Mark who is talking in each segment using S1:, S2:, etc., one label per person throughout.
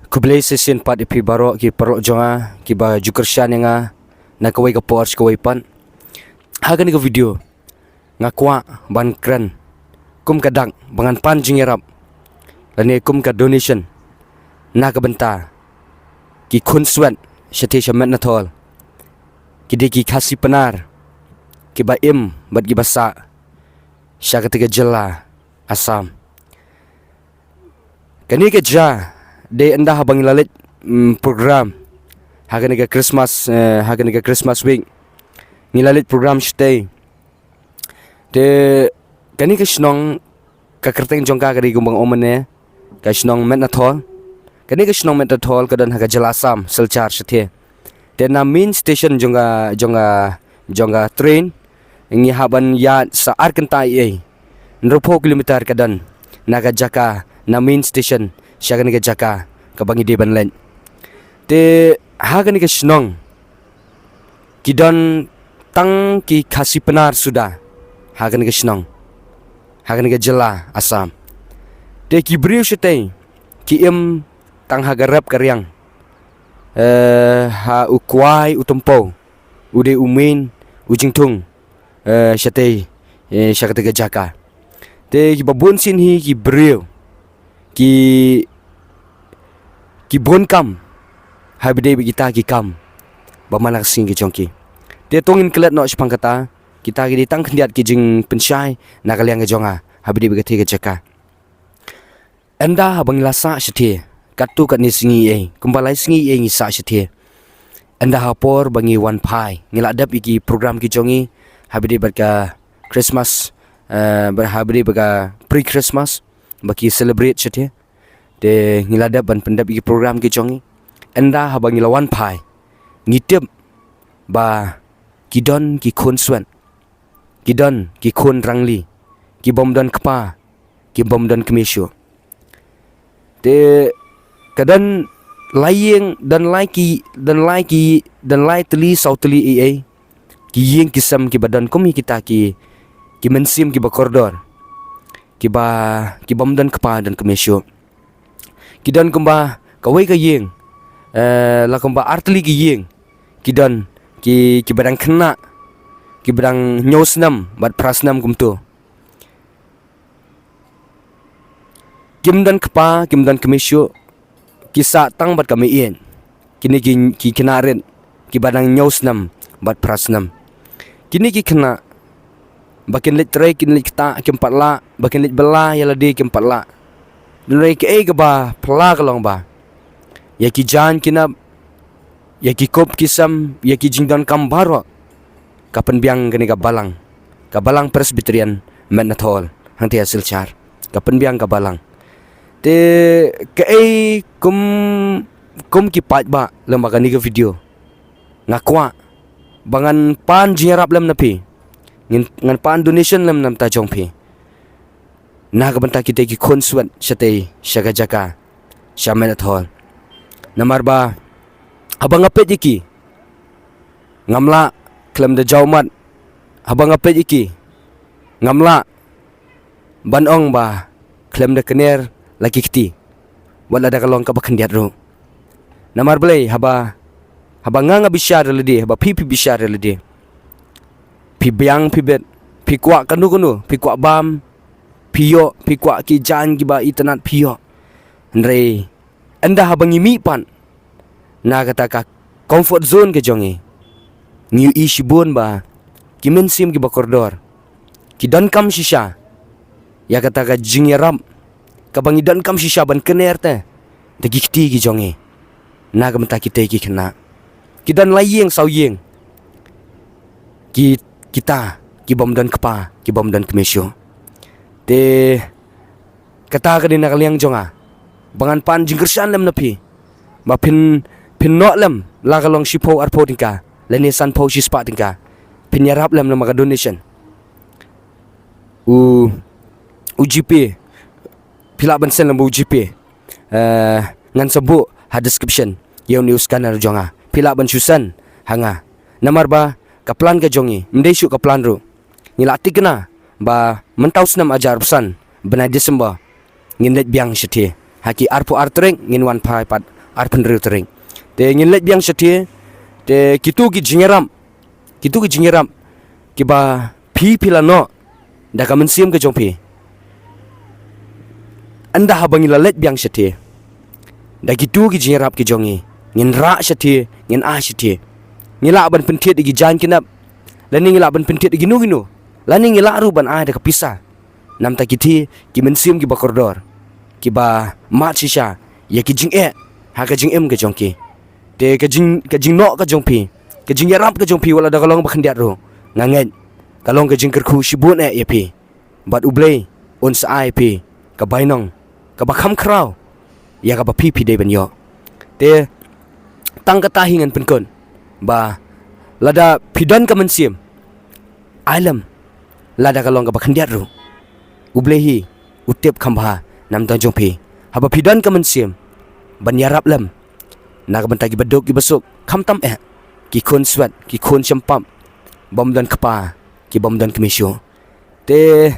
S1: Kublai sesin pat ipi baro ki perok jonga ki ba jukershan nga na kawai ka porch kawai pan. Haga ni ka video ngakwa ban kran kum kadang bangan pan jingerap lani kum ka donation na ka benta ki kunswat syate shamat na tol ki de ki khasi penar ki ba im bat ki basa sya ketika jela asam kani ke ja de anda habang lalit program haga ni ka Christmas week ngilalit program stay de kani ka snong ka kerteng jongka ka di gumbang omane ka snong met na thol kani ka snong met na thol ka dan haga jelasam selchar sethe de na main station jonga train ngi haban ya sa arkentai ai nropo kilometer ka dan naga jaka na main station syaga ni ka jaka ka bangi de ban len de haga ni ka snong kidan tang ki khasi penar sudah hagan ke snong hagan ke jela asam de ki briu setei ki im tang hagarap karyang ha ukwai utempo ude umin ujingtung setei syakata ke jaka de ki babun sin hi ki briu ki bonkam habide kita ki kam bamanak sing ki chongki de tongin kelat no sepang kata kita gi ditang kendiat ki jing pensyai nakaliang ke jonga habidi begati ke jaka anda habang lasa setie katu kat ni singi ai kumbalai singi ai ngi sa setie anda hapor bangi wan pai ngiladap iki program ki jongi habidi berka Christmas berhabidi berka pre Christmas baki celebrate setie de ngiladap ban pendap iki program ki jongi anda habang lawan pai ngitip ba kidon ki khon swan kidon ki khon rangli ki bomdan kpa ki bomdan kemesyo te kadan layeng dan lai teli sauteli ai ki yeng kisam ki badan komi kita ki mensim ki bakordor ki bomdan kpa dan kemesyo kidon kumba kawai ka yeng la kumba arteli ki yeng kidon ki barang kena ki barang nyosnam bat prasnam kumtu kimdan kepa kimdan kemisyo kisa tang bat kami ien kini ki kenaren ki barang nyosnam bat prasnam kini ki kena bakin lit tray kin lit ta kempat la bakin lit bela yala de kempat la dulai ke e ba pla kalong ba ya ki jan kina ya ki kop kisam ya ki jingdan kambaro kapan biang gani ka balang presbyterian menathol hangti hasil char kapan biang ka balang te ke ai kum ki pat ba lembaga ni ka video ngakwa bangan pan jingarap lem napi ngan pan donation lem nam ta jongpi na ka banta kita ki konswat syate syaga jaka syamenathol namar ba habang apet iki ngamla klem da jaumat habang apet iki ngamla banong ba klem da kener laki kiti wala da kalong ka bakendiat ro namar blai haba nga bisyar ledi haba pi bisyar ledi pi biang pi bet pi kwa kanu pi kwa bam piyo pi kwa ki jan ki ba itanat piyo ndre anda habang imi pan na kata ka comfort zone ke jongi ngiu ishibun ba kimen sim ki bakordor ki dan kam shisha ya kata ka jingiram ka bangi dan kam shisha ban kener te de gikti ki jongi na ga menta kita ki kena ki dan layeng sawyeng kita ki bom dan kepa ki bom dan kemesyo de kata ka din nakaliang jonga bangan pan jingkersan lem napi ba pin nok lem la kalong shipo arpo tingka leni san po shi spa tingka pin yarap lem maka donation UGP pila bansen lem UGP ngan sebu ha description yang ni scanner jonga pila ban susan hanga namar ba kaplan ka jongi mdei syu kaplan ru ngilati kena ba mentau senam ajar pesan benai Desember ngindet biang syeti haki arpo artreng ngin wan pai pat ar penriu tering te ngin let biang shatie te kitu ki jingeram ki ba phi phila no da ka mensim ke jong phi anda habangila let biang shatie da kitu ki jingerap ki jongi ngin ra shatie ngin a shatie ngila ban pentit gi jan kinap lani ngila ban pentit gi nu lani ngila ru ban a da ka pisa nam ta kiti ki mensim ki ba koridor ki ba mat shisha ya ki jing ha ka jing ke jongki te ka jing no ka jong pi ka jing yarap ka jong pi wala da kalong ba khandiat ro ngangen kalong ka jing kerku shibun ya pi bat ublei on sa ai pi ka bainong ka ba kham kraw ya ka ba pi de ban yo te tang ka tahingan penkon ba lada pidan ka mensim alam lada kalong ka ba khandiat ro ublei hi utip khamba nam ta jong pi haba pidan ka mensim ban yarap lam nak bentagi beduk ki besuk kham tam ki khon swat ki khon champam bom dan kapa ki bom dan kemisyo te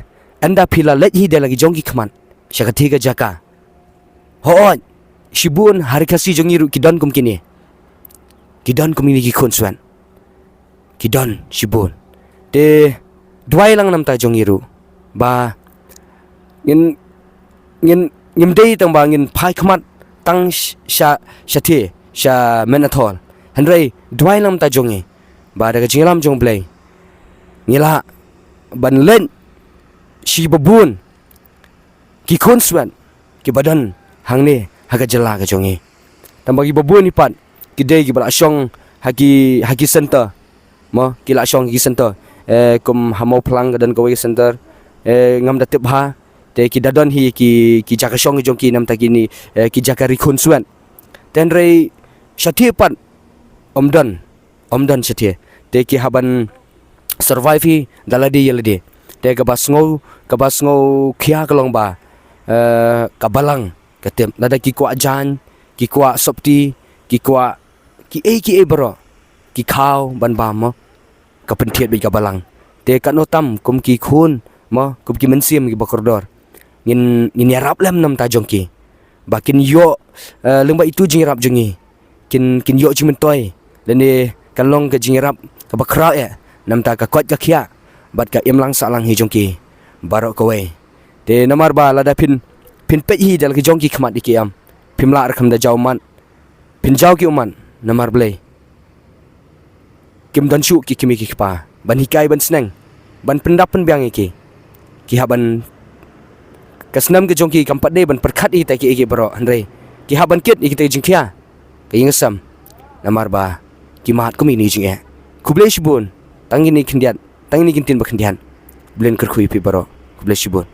S1: anda pila let hi de lagi jongki khman syakati ka jaka ho shibun hari kasi jongi ru kidan kum kini kidan kum ni ki khon swat kidan shibun te dwai lang nam ta jongi ru ba ngin dei tang ba ngin phai khmat tang sha menathol hanrei dwai lam ta jongi ba daga jinglam jong play ngila ban len shi babun ki konswan ki badan hangne haga jala ga jongi tambagi babun ni pat ki dei ki bala syong hagi center mo ki la syong ki center kum hamau plang dan kawai center ngam da tip ha te ki dadon hi ki jaka syong jong ki nam ta kini ki jaka ri konswan ten rei shathi pat omdan shathi te ki haban survive hi daladi yelade te ka basngo khia kalong ba ka balang katem lada ki kwa jan ki kwa sopti ki kwa ki e bro ki khaw ban ba mo ka penthiet bi ka balang te ka no tam kum ki khun mo kum ki mensim ki bakordor ngin yarap lam nam ta jongki bakin yo lengba itu jingrap jongi kin yo jimen toy lene kalong ke jingrap ka bakra nam ta ka kwat ka khia bat ka imlang salang hi jongki barok kowe te namar ba lada pin pe hi dal ki jongki khmat dikiam pimla rakham da jauman pin jaw ki uman namar blei kim dan shu ki kimi ki pa ban hikai ban sneng ban pendap pen biang ki haban kasnam ke jongki kampat de ban perkhat i ta ki bro andre ki haban kit i kita jingkhia ka ingasam namar ba ki mat ko mi ni jing kuble shibun tangi ni khindian tangi ni kintin ba khindian blen kar khui pi bro kuble shibun